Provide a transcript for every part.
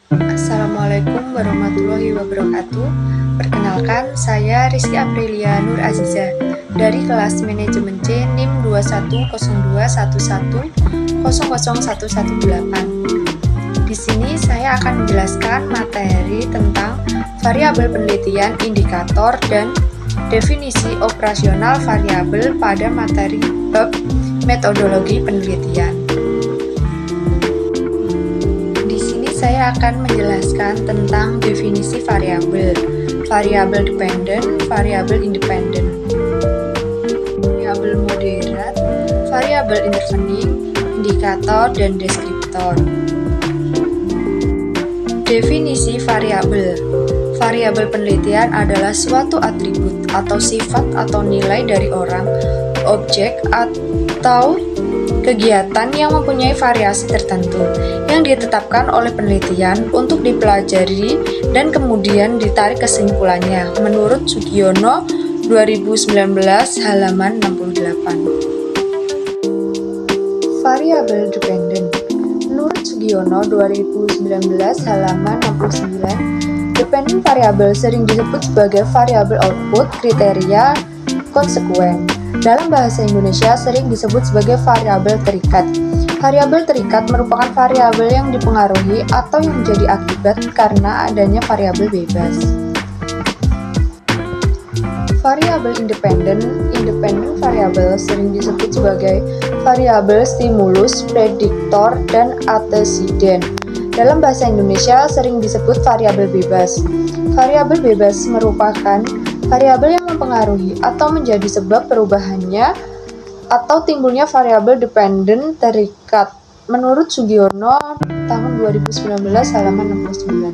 Assalamualaikum warahmatullahi wabarakatuh. Perkenalkan, saya Rizky Aprilia Nur Aziza dari kelas Manajemen C NIM 210211000118. Di sini saya akan menjelaskan materi tentang variabel penelitian, indikator, dan definisi operasional variabel pada materi bab metodologi penelitian. Saya akan menjelaskan tentang definisi variabel, variabel dependent, variabel independent, variabel moderat, variabel intervening, indikator, dan deskriptor. Definisi variabel. Variabel penelitian adalah suatu atribut atau sifat atau nilai dari orang, objek, atau kegiatan yang mempunyai variasi tertentu yang ditetapkan oleh penelitian untuk dipelajari dan kemudian ditarik kesimpulannya menurut Sugiono 2019 halaman 68. Variabel dependent. Menurut Sugiono 2019 halaman 69, dependent variabel sering disebut sebagai variabel output, kriteria, konsekuen. Dalam bahasa Indonesia sering disebut sebagai variabel terikat. Variabel terikat merupakan variabel yang dipengaruhi atau yang menjadi akibat karena adanya variabel bebas. Variabel independen. Independent variabel sering disebut sebagai variabel stimulus, prediktor, dan antesiden. Dalam bahasa Indonesia sering disebut variabel bebas. Variabel bebas merupakan variabel yang mempengaruhi atau menjadi sebab perubahannya atau timbulnya variabel dependen terikat menurut Sugiono tahun 2019 halaman 69.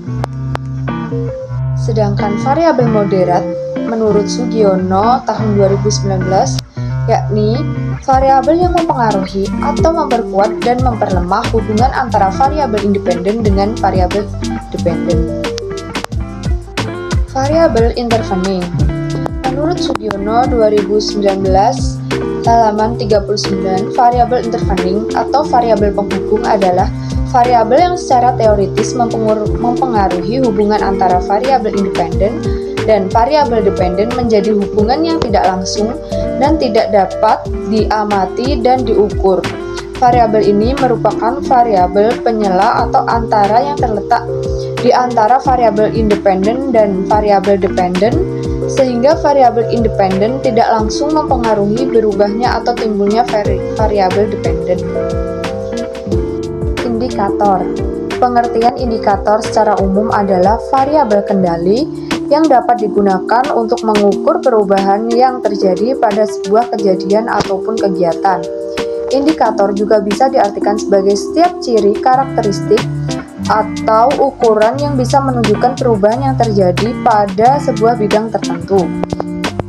Sedangkan variabel moderat menurut Sugiono tahun 2019 yakni variabel yang mempengaruhi atau memperkuat dan memperlemah hubungan antara variabel independen dengan variabel dependen. Variabel intervening. Menurut Sugiono 2019 halaman 39, variabel intervening atau variabel penghubung adalah variabel yang secara teoritis mempengaruhi hubungan antara variabel independen dan variabel dependen menjadi hubungan yang tidak langsung dan tidak dapat diamati dan diukur. Variabel ini merupakan variabel penyela atau antara yang terletak di antara variabel independen dan variabel dependen, sehingga variabel independen tidak langsung mempengaruhi berubahnya atau timbulnya variabel dependen. Indikator. Pengertian indikator secara umum adalah variabel kendali yang dapat digunakan untuk mengukur perubahan yang terjadi pada sebuah kejadian ataupun kegiatan. Indikator juga bisa diartikan sebagai setiap ciri karakteristik atau ukuran yang bisa menunjukkan perubahan yang terjadi pada sebuah bidang tertentu.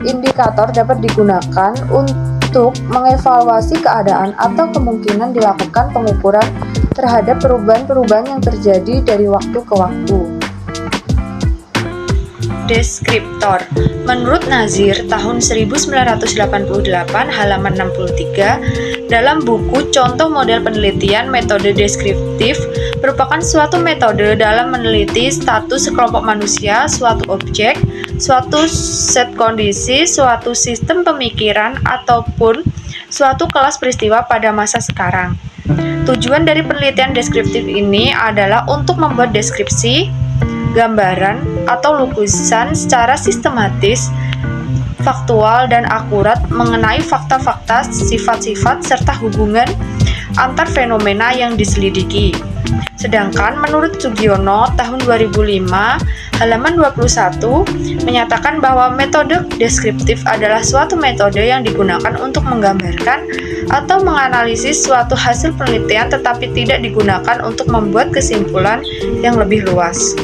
Indikator dapat digunakan untuk mengevaluasi keadaan atau kemungkinan dilakukan pengukuran terhadap perubahan-perubahan yang terjadi dari waktu ke waktu. Deskriptor. Menurut Nazir tahun 1988 halaman 63, dalam buku Contoh Model Penelitian Metode Deskriptif merupakan suatu metode dalam meneliti status sekelompok manusia, suatu objek, suatu set kondisi, suatu sistem pemikiran, ataupun suatu kelas peristiwa pada masa sekarang. Tujuan dari penelitian deskriptif ini adalah untuk membuat deskripsi, gambaran, atau lukisan secara sistematis, faktual, dan akurat mengenai fakta-fakta, sifat-sifat, serta hubungan antar fenomena yang diselidiki. Sedangkan menurut Sugiono tahun 2005 halaman 21 menyatakan bahwa metode deskriptif adalah suatu metode yang digunakan untuk menggambarkan atau menganalisis suatu hasil penelitian tetapi tidak digunakan untuk membuat kesimpulan yang lebih luas.